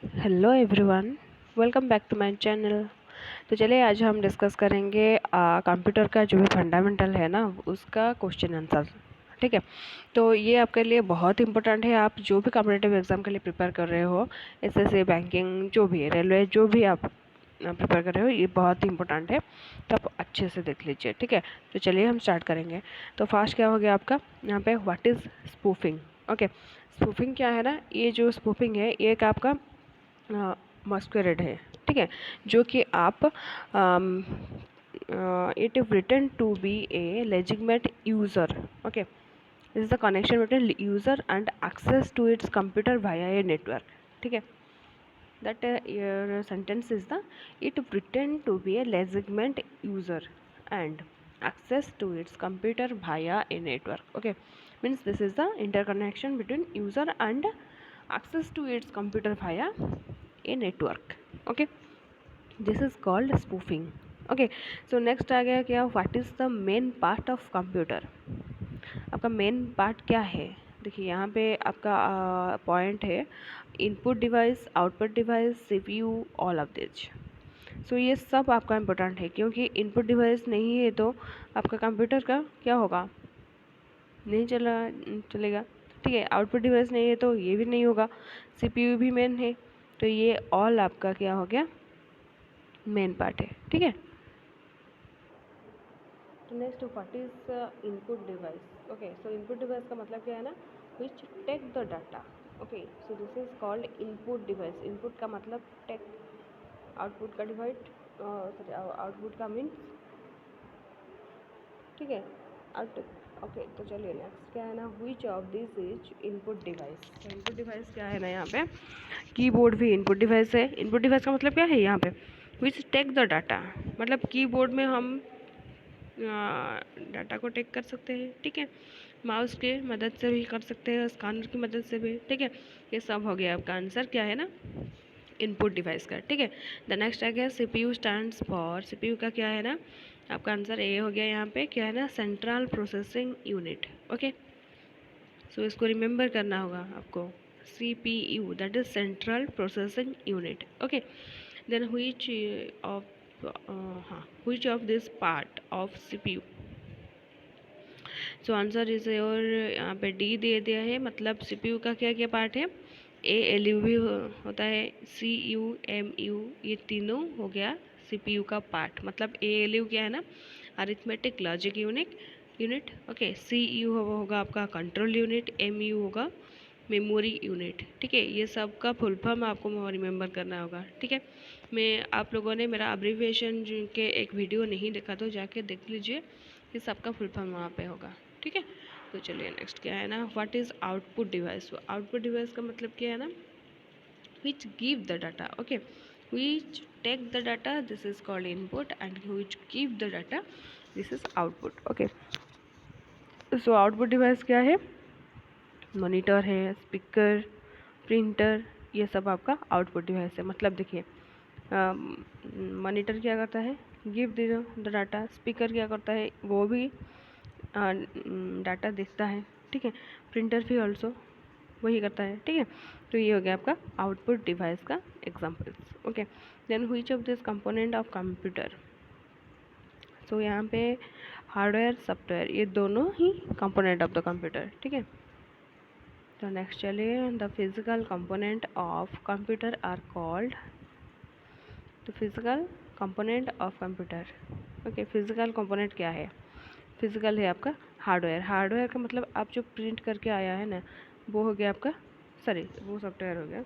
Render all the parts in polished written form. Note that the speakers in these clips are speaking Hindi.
Hello everyone, welcome back to my channel. तो चलिए आज हम डिस्कस करेंगे कंप्यूटर का जो भी फंडामेंटल है ना उसका क्वेश्चन आंसर। ठीक है, तो ये आपके लिए बहुत इंपॉर्टेंट है। आप जो भी कॉम्पिटिटिव एग्जाम के लिए प्रिपेयर कर रहे हो, एसएससी, बैंकिंग, जो भी है, रेलवे, जो भी आप प्रिपेयर कर रहे हो, ये बहुत ही इंपॉर्टेंट है। तो आप अच्छे से देख लीजिए। ठीक है, तो चलिए हम स्टार्ट करेंगे। तो फर्स्ट क्या हो गया आपका यहाँ पे, what is spoofing. Okay, spoofing क्या है ना, ये जो स्पूफिंग है ये एक आपका मस्कुएरेड है। ठीक है, जो कि आप it is written to be a legitimate user. Okay, this is the connection between user and access to its computer via a network. ठीक है, that your sentence is the it pretend to be a legitimate user and access to its computer via a network. Okay, means this is the interconnection between user and access to its computer via a network. Okay, this is called spoofing. Okay, so next आ गया क्या, what is the main part of computer। आपका मेन पार्ट क्या है, देखिए यहाँ पे आपका पॉइंट है input device, output device, CPU, all of this. So ये सब आपका इम्पोर्टेंट है, क्योंकि इनपुट डिवाइस नहीं है तो आपका कंप्यूटर का क्या होगा, नहीं चलेगा। ठीक है, आउटपुट डिवाइस नहीं है तो ये भी नहीं होगा, सीपीयू भी मेन है, तो ये ऑल आपका क्या हो गया, मेन पार्ट है। ठीक है, तो next what is input device. Okay, so input device का मतलब क्या है ना, which take the data. Okay, so this is called input device. Input का मतलब टेक, आउटपुट का डिवाइड, सॉरी आउटपुट का मीन्स। ठीक है, आउट। ओके, तो चलिए नेक्स्ट क्या है ना, which of this is input device. तो इनपुट डिवाइस क्या है ना, यहाँ पे कीबोर्ड भी इनपुट डिवाइस है। इनपुट डिवाइस का मतलब क्या है यहाँ पे, विच टेक द डाटा, मतलब कीबोर्ड में हम डाटा को टेक कर सकते हैं। ठीक है, माउस के मदद से भी कर सकते हैं, स्कैनर की मदद से भी। ठीक है, ये सब हो गया आपका आंसर क्या है ना, इनपुट डिवाइस का। ठीक है, द नेक्स्ट आ गया सीपीयू स्टैंड्स फॉर। सीपीयू का क्या है ना, आपका आंसर ए हो गया यहाँ पे, क्या है ना, central processing unit. Okay, so इसको रिमेंबर करना होगा आपको, CPU that is central processing unit. Okay, then which of हाँ, which of this part of CPU। So answer is और यहाँ पे डी दे दिया है, मतलब सीपीयू का क्या क्या पार्ट है, ALU भी होता है, CU, MU, ये तीनों हो गया सीपीयू का पार्ट। मतलब ALU क्या है ना, arithmetic logic unit. Okay, CU होगा आपका कंट्रोल यूनिट, MU होगा मेमोरी यूनिट। ठीक है, ये सब का फुल फॉर्म आपको रिमेंबर करना होगा। ठीक है, मैं आप लोगों ने मेरा अब्रीविएशन के एक वीडियो नहीं देखा तो जाके देख लीजिए, ये सबका फुल फॉर्म वहाँ पे होगा। ठीक है, तो चलिए नेक्स्ट क्या है ना, what is output device. Output device का मतलब क्या है ना, which give the data। okay, which take the data, this is called input, and which give the data, this is output। okay, so output device क्या है, मॉनिटर है, स्पीकर, प्रिंटर, ये सब आपका आउटपुट डिवाइस है। मतलब देखिए, मॉनिटर क्या करता है, गिव द डाटा। स्पीकर क्या करता है, वो भी डाटा देखता है। ठीक है, प्रिंटर भी ऑल्सो वही करता है। ठीक है, तो ये हो गया आपका आउटपुट डिवाइस का examples. Okay, then which of this component of computer. So यहाँ पे हार्डवेयर, सॉफ्टवेयर, ये दोनों ही कंपोनेंट ऑफ द कंप्यूटर। ठीक है, तो नेक्स्ट चलिए, the physical component of computer are called. तो physical component of computer. Okay, physical component क्या है, फिजिकल है आपका हार्डवेयर। हार्डवेयर का मतलब आप जो प्रिंट करके आया है ना, वो हो गया आपका, सॉरी वो सॉफ्टवेयर हो गया,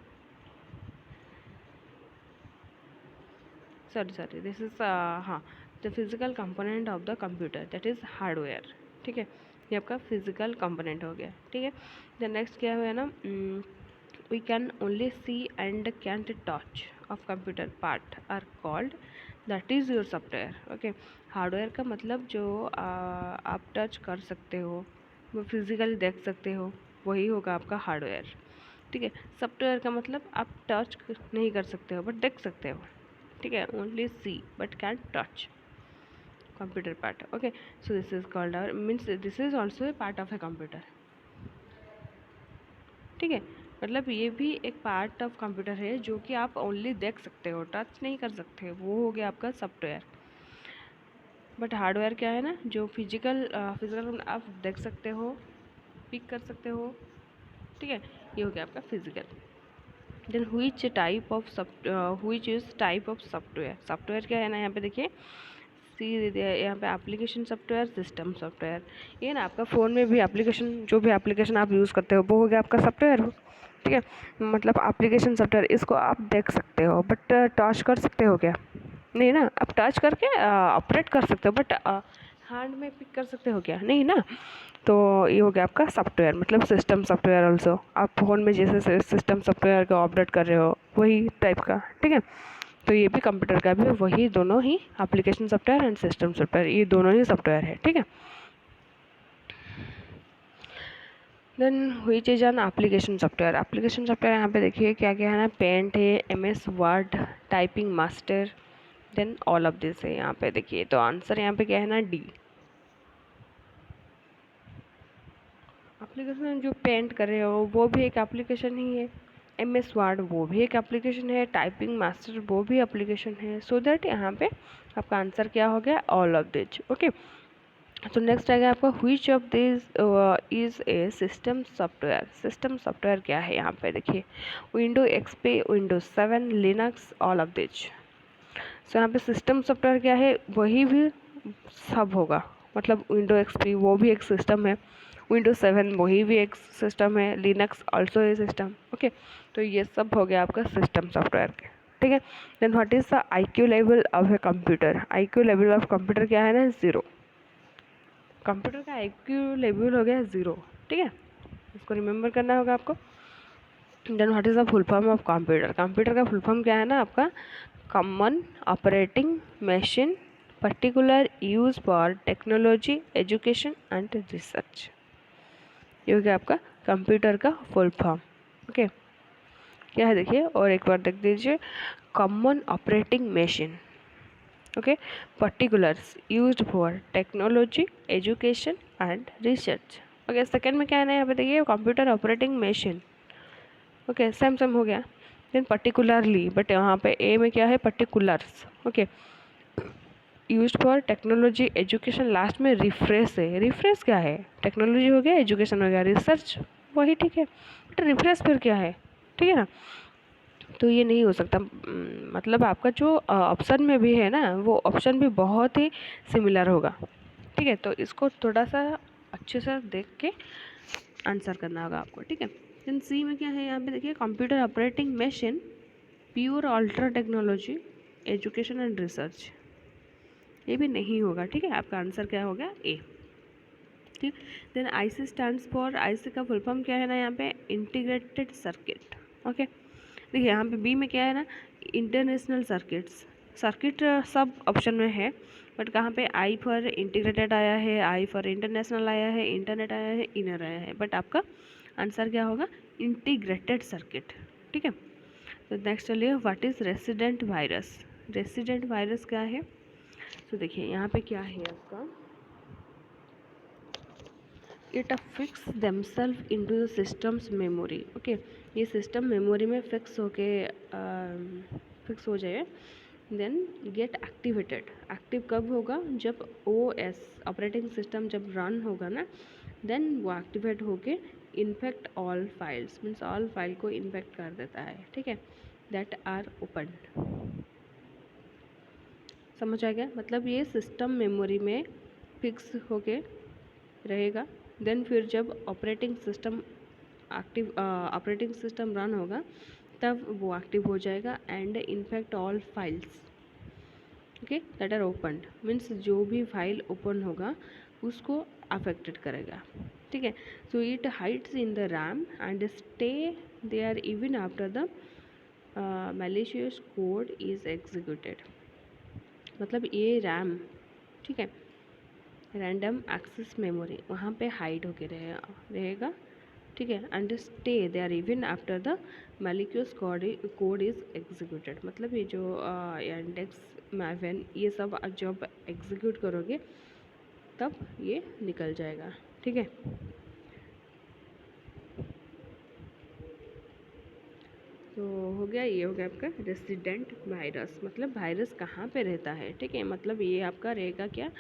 सॉरी दिस इज हाँ, the physical component of the computer that is hardware. ठीक है, ये आपका फिजिकल कंपोनेंट हो गया। ठीक है, द नेक्स्ट क्या हुआ ना, we can only see and can't touch of computer part are called, that is your software. Okay, hardware का मतलब जो आप टच कर सकते हो, वो फिजिकली देख सकते हो, वही होगा आपका हार्डवेयर। ठीक है, सॉफ्टवेयर का मतलब आप टच नहीं कर सकते हो बट देख सकते हो। ठीक है, only see but can touch computer part. Okay, so this is called our, means this is also a part of a computer. ठीक है, मतलब ये भी एक पार्ट ऑफ कंप्यूटर है जो कि आप ओनली देख सकते हो, टच नहीं कर सकते, वो हो गया आपका सॉफ्टवेयर। बट हार्डवेयर क्या है ना, जो फिजिकल आप देख सकते हो, पिक कर सकते हो, ठीक है, ये हो गया आपका physical. Then which is type of software. Software क्या है ना, यहाँ पे देखिए सी यहाँ पे एप्लीकेशन सॉफ्टवेयर, सिस्टम सॉफ्टवेयर। ये ना आपका फ़ोन में भी एप्लीकेशन, जो भी एप्लीकेशन आप यूज़ करते हो वो हो गया आपका सॉफ्टवेयर, ठीक है। मतलब एप्लीकेशन सॉफ्टवेयर, इसको आप देख सकते हो बट टच कर सकते हो क्या? नहीं ना, आप टच करके ऑपरेट कर सकते हो बट हैंड में पिक कर सकते हो क्या? नहीं ना। तो ये हो गया आपका सॉफ्टवेयर, मतलब सिस्टम सॉफ्टवेयर ऑल्सो। आप फ़ोन में जैसे सिस्टम सॉफ्टवेयर का ऑपरेट कर रहे हो वही टाइप का, ठीक है। तो ये भी कंप्यूटर का भी वही, दोनों ही application software and system software, ये दोनों ही सॉफ्टवेयर है, ठीक है। देन हुई चीज़ है ना एप्लीकेशन सॉफ्टवेयर। एप्लीकेशन सॉफ्टवेयर यहाँ पे देखिए क्या क्या है ना, पेंट है, MS word, typing master, then all of this है यहाँ पे देखिए। तो आंसर यहाँ पे क्या है ना, डी। एप्लीकेशन जो पेंट कर रहे हो वो भी एक एप्लीकेशन ही है, MS वर्ड वो भी एक एप्लीकेशन है, टाइपिंग मास्टर वो भी एप्लीकेशन है। सो दैट यहाँ पे आपका आंसर क्या हो गया, ऑल ऑफ दिस, ओके। तो नेक्स्ट आएगा आपका which of this is a system software. System software क्या है यहाँ पे देखिए, window XP, windows 7, Linux, all of this. So यहाँ पे सिस्टम सॉफ्टवेयर क्या है, वही भी सब होगा, मतलब विंडो XP वो भी एक सिस्टम है, विंडोज 7 वही भी एक सिस्टम है, Linux also a system, okay. तो ये सब हो गया आपका सिस्टम सॉफ्टवेयर के, ठीक है। Then what is the IQ level of a computer. IQ level of computer क्या है ना, 0। कंप्यूटर का IQ लेवल हो गया 0, ठीक है, इसको रिमेंबर करना होगा आपको। Then what is the full form of computer. Computer का फुल फॉर्म क्या है ना आपका, common operating machine, particular use for technology, education and research. ये हो गया आपका कंप्यूटर का फुल फॉर्म, ओके। क्या है देखिए, और एक बार देख दीजिए, common operating machine, okay, particulars used for technology, education and research, okay. Second में क्या है ना यहाँ पे देखिए, computer operating machine, okay, same same हो गया। देन पर्टिकुलरली, बट यहाँ पे ए में क्या है, particulars, okay, used for technology, education, last में रिफ्रेश है। रिफ्रेश क्या है, टेक्नोलॉजी हो गया, एजुकेशन हो गया, रिसर्च वही, ठीक है, बट रिफ्रेश फिर क्या है, ठीक है ना। तो ये नहीं हो सकता, मतलब आपका जो ऑप्शन में भी है ना, वो ऑप्शन भी बहुत ही सिमिलर होगा, ठीक है। तो इसको थोड़ा सा अच्छे से देख के आंसर करना होगा आपको, ठीक है। देन सी में क्या है यहाँ पे देखिए, computer operating machine, pure ultra technology, education and research, ये भी नहीं होगा, ठीक है। आपका आंसर क्या हो गया, ए, ठीक। Then IC stands for, IC का फुल फॉर्म क्या है ना यहाँ पे, इंटीग्रेटेड सर्किट, ओके। देखिए यहाँ पे बी में क्या है ना, इंटरनेशनल सर्किट्स। सर्किट सब ऑप्शन में है, बट कहाँ पे आई फॉर इंटीग्रेटेड आया है, आई फॉर इंटरनेशनल आया है, इंटरनेट आया है, इनर आया है, बट आपका आंसर क्या होगा, इंटीग्रेटेड सर्किट, ठीक है। तो नेक्स्ट चलिए, what is resident virus. Resident virus क्या है, तो देखिए यहाँ पे क्या है आपका, it fix themselves into the systems memory, okay. ये सिस्टम मेमोरी में फिक्स हो जाए, देन गेट एक्टिवेटेड। एक्टिव कब होगा, जब OS ऑपरेटिंग सिस्टम जब रन होगा ना, देन वो एक्टिवेट होके infect all files, means all file को इन्फेक्ट कर देता है, ठीक है, दैट आर ओपन। समझ आ गया, मतलब ये सिस्टम मेमोरी में फिक्स होके रहेगा, देन फिर जब ऑपरेटिंग सिस्टम रन होगा तब वो एक्टिव हो जाएगा and in fact all files, okay, that are opened, means जो भी फाइल ओपन होगा उसको अफेक्टेड करेगा, ठीक है। So it hides in the RAM and stay there even after the malicious code is executed. मतलब ये रैम, ठीक है, रैंडम एक्सेस मेमोरी वहाँ पे हाइड होके रहेगा, ठीक है, and stay there even after the malicious code is executed. मतलब ये जो इंडेक्स मैवन ये सब जब एग्जीक्यूट करोगे तब ये निकल जाएगा, ठीक है। तो हो गया, ये हो गया आपका रेसिडेंट वायरस, मतलब वायरस कहाँ पे रहता है, ठीक है। मतलब ये आपका रहेगा क्या,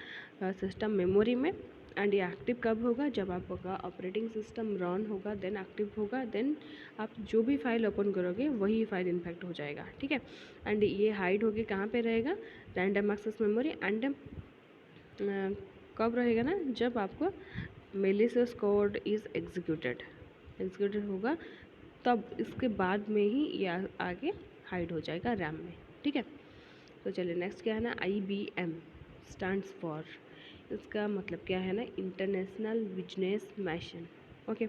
सिस्टम मेमोरी में। एंड ये एक्टिव कब होगा, जब आपका ऑपरेटिंग सिस्टम रन होगा देन एक्टिव होगा, देन आप जो भी फाइल ओपन करोगे वही फाइल इन्फेक्ट हो जाएगा, ठीक है। एंड ये हाइड होके कहाँ पे रहेगा, रैंडम एक्सेस मेमोरी। एंड कब रहेगा ना, जब आपको मेलिशियस कोड इज़ एग्जीक्यूटेड होगा, तब इसके बाद में ही ये आगे हाइड हो जाएगा रैम में, ठीक है। तो चलिए नेक्स्ट क्या है ना, IBM स्टैंड्स फॉर, इसका मतलब क्या है ना, international business machine, okay,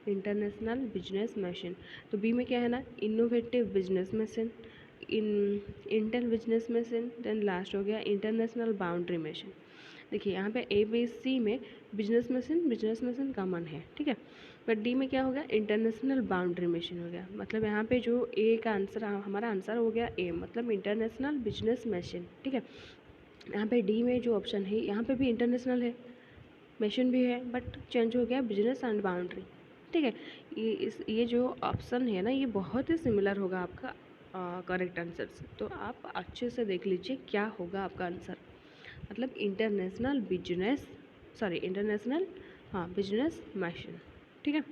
international business machine. तो बी में क्या है ना, innovative business machine, Intel business machine, then last हो गया इंटरनेशनल बाउंड्री मशीन। देखिए यहाँ पे ABC में बिजनेस मशीन कॉमन है, ठीक है। बट डी में क्या हो गया, इंटरनेशनल बाउंड्री मशीन हो गया। मतलब यहाँ पे जो ए का आंसर, हमारा आंसर हो गया ए, मतलब इंटरनेशनल बिजनेस मशीन, ठीक है। यहाँ पे डी में जो ऑप्शन है, यहाँ पे भी इंटरनेशनल है, मशीन भी है, बट चेंज हो गया बिजनेस एंड बाउंड्री, ठीक है। ये जो ऑप्शन है ना, ये बहुत ही सिमिलर होगा आपका करेक्ट आंसर से। तो आप अच्छे से देख लीजिए क्या होगा आपका आंसर। मतलब इंटरनेशनल हाँ बिजनेस मशीन, ठीक है।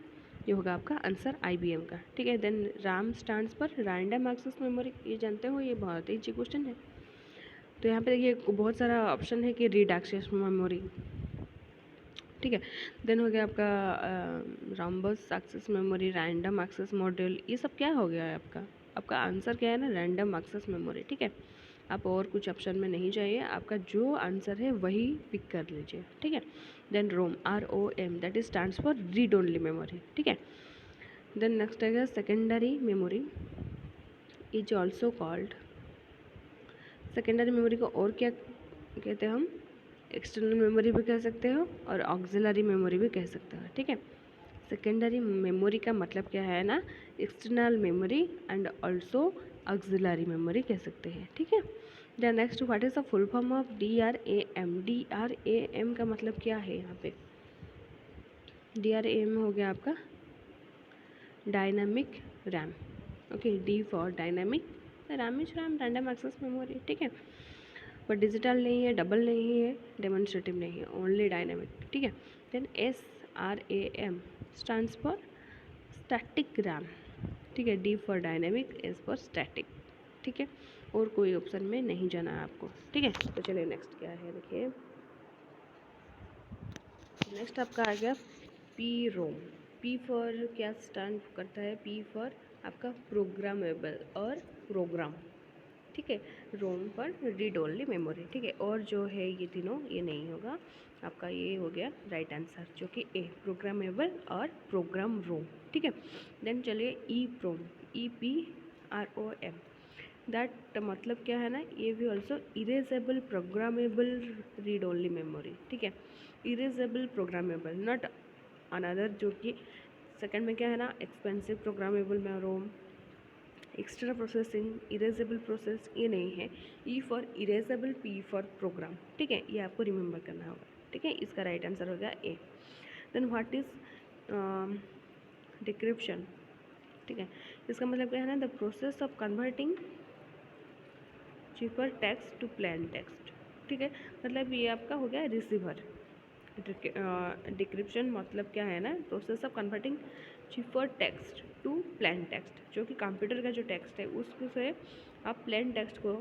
ये होगा आपका आंसर IBM का, ठीक है। देन RAM स्टैंड्स पर रैंडम एक्सेस मेमोरी, ये जानते हो, ये बहुत ही इजी क्वेश्चन है। तो यहाँ पे देखिए बहुत सारा ऑप्शन है कि रीड एक्सेस मेमोरी, ठीक है। देन हो गया आपका rhombus access memory, random access module, ये सब क्या हो गया है आपका, आपका आंसर क्या है ना, रैंडम एक्सेस मेमोरी, ठीक है। आप और कुछ ऑप्शन में नहीं जाइए, आपका जो आंसर है वही पिक कर लीजिए, ठीक है। Then ROM, ROM, that is stands for read only memory, ठीक है। देन नेक्स्ट है secondary memory, is also called, secondary memory को और क्या कहते हैं हम, एक्सटर्नल मेमोरी भी कह सकते हो और ऑक्सिलरी मेमोरी भी कह सकते हो, ठीक है। सेकेंडरी मेमोरी का मतलब क्या है ना, external memory and also auxiliary memory कह सकते हैं, ठीक है। The next, what is the full form of DRAM का मतलब क्या है यहाँ पे, DRAM हो गया आपका dynamic RAM, okay, D for dynamic, RAM is RAM, random access memory, ठीक है। बट डिजिटल नहीं है, डबल नहीं है, डेमोन्स्ट्रेटिव नहीं है, ओनली डायनामिक, ठीक है। Then SRAM stands for static RAM, ठीक है। D for dynamic, S for static, ठीक है। और कोई ऑप्शन में नहीं जाना है आपको, ठीक है। तो चलिए नेक्स्ट क्या है, देखिए नेक्स्ट आपका आ गया PROM। P फॉर क्या स्टैंड करता है, P फॉर आपका प्रोग्रामेबल और प्रोग्राम, ठीक है। रोम पर रीड ओनली मेमोरी, ठीक है। और जो है ये तीनों, ये नहीं होगा आपका, ये हो गया राइट आंसर जो कि ए, प्रोग्रामेबल और प्रोग्राम रोम, ठीक है। देन चलिए EPROM, EPROM, दैट मतलब क्या है ना, ये भी also erasable programmable read only memory, ठीक है। इरेजेबल प्रोग्रामेबल, नॉट अनदर, जो कि सेकंड में क्या है ना, एक्सपेंसिव प्रोग्रामेबल में ROM, extra processing, erasable process, ये नहीं है। E for erasable, P for program, ठीक है। ये आपको रिमेंबर करना होगा, ठीक है। इसका राइट आंसर हो गया A. Then what is decryption, ठीक है। इसका मतलब क्या है ना, the process of converting cipher text to plain text, ठीक है। मतलब ये आपका हो गया रिसीवर। डिक्रिप्शन मतलब क्या है ना, process of converting cipher text to plain text, जो कि कंप्यूटर का जो टेक्स्ट है उससे आप प्लेन टेक्स्ट को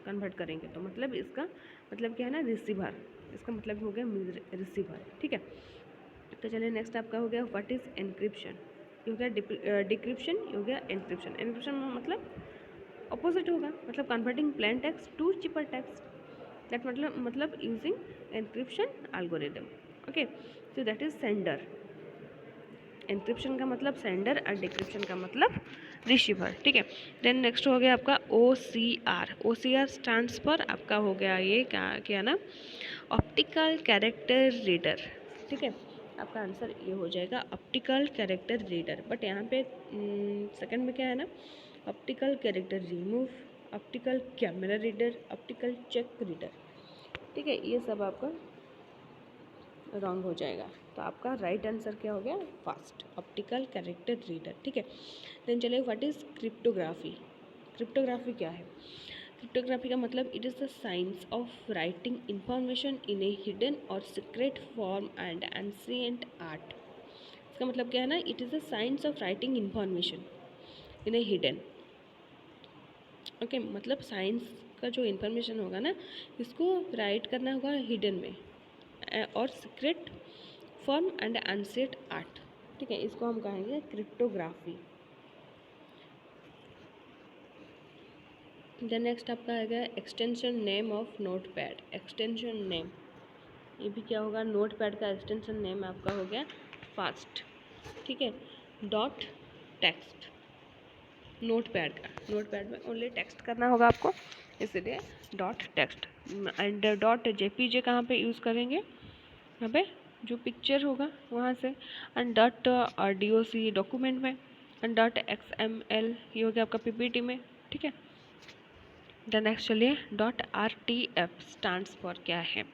कन्वर्ट करेंगे, तो मतलब इसका मतलब क्या है ना, रिसीवर, इसका मतलब हो गया रिसीवर, ठीक है। तो चलिए नेक्स्ट आपका हो गया व्हाट इज एनक्रिप्शन, ये हो गया डिक्रिप्शन, ये हो गया एनक्रिप्शन। एनक्रिप्शन मतलब अपोजिट होगा, मतलब converting plain text to cipher text, that मतलब using encryption algorithm, okay. So that is sender, encryption का मतलब सेंडर और डिक्रिप्शन का मतलब रिसीवर, ठीक है। देन नेक्स्ट हो गया आपका OCR स्टैंड्स पर आपका हो गया ये क्या क्या ना, ऑप्टिकल कैरेक्टर रीडर, ठीक है। आपका आंसर ये हो जाएगा ऑप्टिकल कैरेक्टर रीडर। बट यहाँ पे सेकंड में क्या है ना, optical character remove, optical camera reader, optical check reader, ठीक है। ये सब आपका रॉन्ग हो जाएगा। तो आपका राइट आंसर क्या हो गया? Fast optical character reader. ठीक है, देन चलिए व्हाट इज़ क्रिप्टोग्राफी। क्रिप्टोग्राफी क्या है? क्रिप्टोग्राफी का मतलब it is the science of writing information in a hidden or secret form and ancient art. इसका मतलब क्या है ना, it is the science of writing information in a hidden. Okay, मतलब साइंस का जो इंफॉर्मेशन होगा ना, इसको राइट करना होगा हिडन में और secret form and ancient art. ठीक है, इसको हम कहेंगे क्रिप्टोग्राफी। देन नेक्स्ट आपका आएगा extension name of notepad. Extension name, ये भी क्या होगा? नोटपैड का एक्सटेंशन नेम आपका हो गया फास्ट। ठीक है, डॉट टेक्स्ट। नोटपैड का, नोटपैड में ओनली टेक्स्ट करना होगा आपको, इसलिए dot text. And dot JPG कहाँ पे यूज़ करेंगे? यहाँ पे जो पिक्चर होगा वहाँ से। एंड डॉट डीओसी डॉक्यूमेंट में। एंड डॉट एक्सएमएल ये हो गया आपका पीपीटी में। ठीक है, द नेक्स्ट चलिए डॉट आरटीएफ स्टैंड्स फॉर क्या है?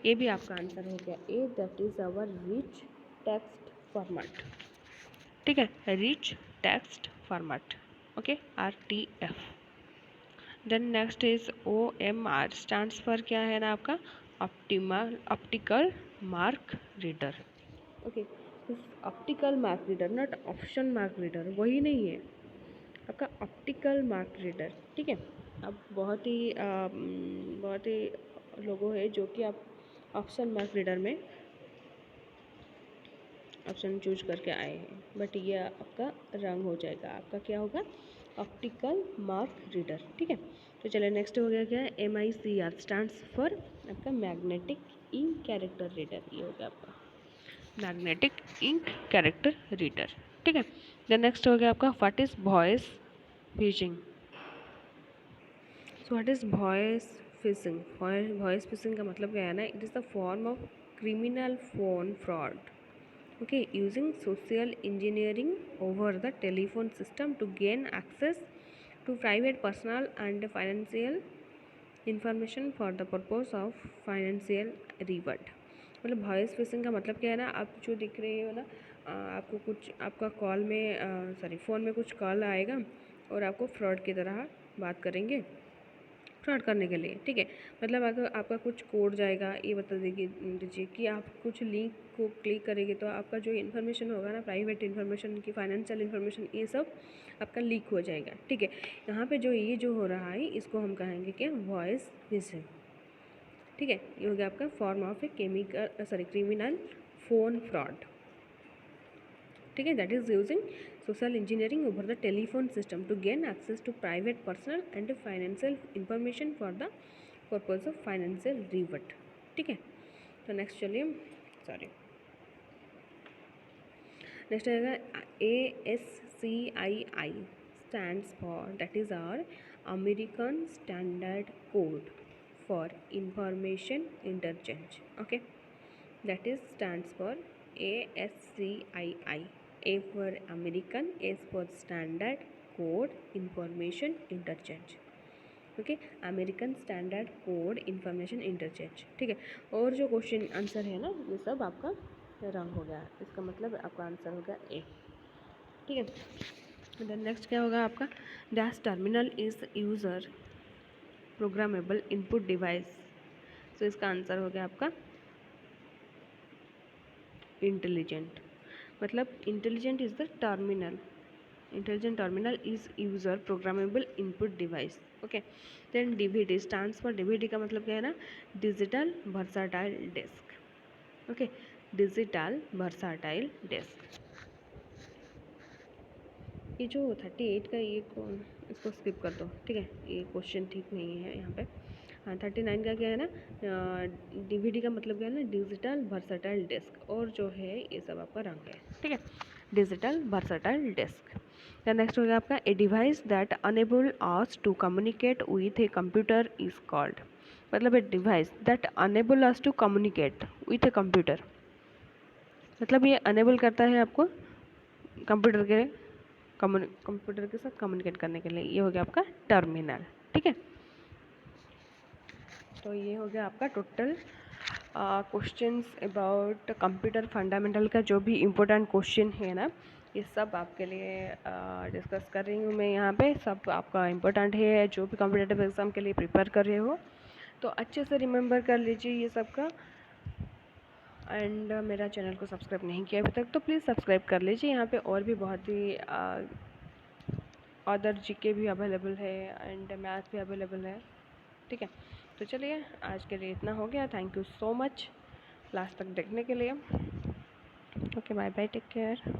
ये भी आपका आंसर हो गया A, that is our rich text format. ठीक है, rich text format. Okay, RTF. Then next is OMR stands for क्या है ना आपका? Optical mark reader. Okay, optical mark reader, not option mark reader, वही नहीं है आपका ऑप्टिकल मार्क रीडर। ठीक है, अब बहुत ही लोगों है जो कि आप ऑप्शन मार्क रीडर में ऑप्शन चूज करके आए हैं, बट ये आपका रंग हो जाएगा। आपका क्या होगा? Optical mark reader. ठीक है, तो चलिए नेक्स्ट हो गया क्या है? MICR स्टैंड्स फॉर आपका मैग्नेटिक इंक कैरेक्टर रीडर। ये हो गया आपका मैग्नेटिक इंक कैरेक्टर रीडर। ठीक है, देन नेक्स्ट हो गया आपका what is voice fishing. So what is voice fishing? Voice fishing का मतलब क्या है ना? It is the form of criminal phone fraud, okay, using social engineering over the telephone system to gain access to private personal and financial information for the purpose of financial reward। मतलब वॉइस फिशिंग का मतलब क्या है ना? आप जो दिख रही हो ना, आपको कुछ आपका कॉल में फ़ोन में कुछ कॉल आएगा और आपको फ्रॉड की तरह बात करेंगे, फ्रॉड करने के लिए। ठीक है, मतलब अगर आपका कुछ कोड जाएगा, ये बता दीजिए कि आप कुछ लिंक को क्लिक करेंगे तो आपका जो इन्फॉर्मेशन होगा ना, प्राइवेट इन्फॉर्मेशन की, फाइनेंशियल इन्फॉर्मेशन, ये सब आपका लीक हो जाएगा। ठीक है, यहाँ पे जो हो रहा है इसको हम कहेंगे क्या? Voice phishing. ठीक है, ये हो गया आपका form of a criminal phone fraud. ठीक है, that is using social engineering over the telephone system to gain access to private personal and financial information for the purpose of financial reward. ठीक है, तो नेक्स्ट चलिए, सॉरी, नेक्स्ट आएगा ASCII stands for, that is our American standard code for information interchange. Okay, that is stands for ASCII. A for American, S for Standard Code Information Interchange। Okay, American standard code information interchange. ठीक है, और जो क्वेश्चन आंसर है ना, ये सब आपका रंग हो गया, इसका मतलब आपका आंसर होगा ए। ठीक है, देन नेक्स्ट क्या होगा आपका? Dash terminal is user programmable input device. तो इसका आंसर हो गया आपका इंटेलिजेंट। मतलब intelligent is the terminal, intelligent terminal is user programmable input device. Okay, then DVD stands for, DVD का मतलब क्या है ना? Digital versatile disc. Okay, digital versatile disc. ये जो 38 का इसको स्किप कर दो। ठीक है, ये क्वेश्चन ठीक नहीं है यहाँ पे। हाँ, 39 का क्या है ना? DVD का मतलब क्या है ना? डिजिटल वर्साटाइल डिस्क, और जो है ये सब आपका रंग है। ठीक है, digital versatile disc. The next हो गया आपका a device that enable us to communicate with a computer is called. मतलब a device that enable us to communicate with a computer, मतलब ये अनेबल करता है आपको कंप्यूटर के साथ कम्युनिकेट करने के लिए। ये हो गया आपका टर्मिनल। ठीक है, तो ये हो गया आपका total questions about computer fundamental का जो भी इम्पोर्टेंट क्वेश्चन है ना, ये सब आपके लिए डिस्कस कर रही हूँ मैं यहाँ पे। सब आपका इम्पोर्टेंट है, जो भी कॉम्पिटेटिव एग्ज़ाम के लिए प्रिपेयर कर रहे हो तो अच्छे से रिमेंबर कर लीजिए ये सब का। एंड मेरा चैनल को सब्सक्राइब नहीं किया अभी तक तो प्लीज़ सब्सक्राइब कर लीजिए। यहाँ पे और भी बहुत ही अदर जीके भी अवेलेबल है एंड मैथ भी अवेलेबल है, ठीक है। तो चलिए आज के लिए इतना हो गया। Thank you so much last तक देखने के लिए। Okay, bye bye, take care.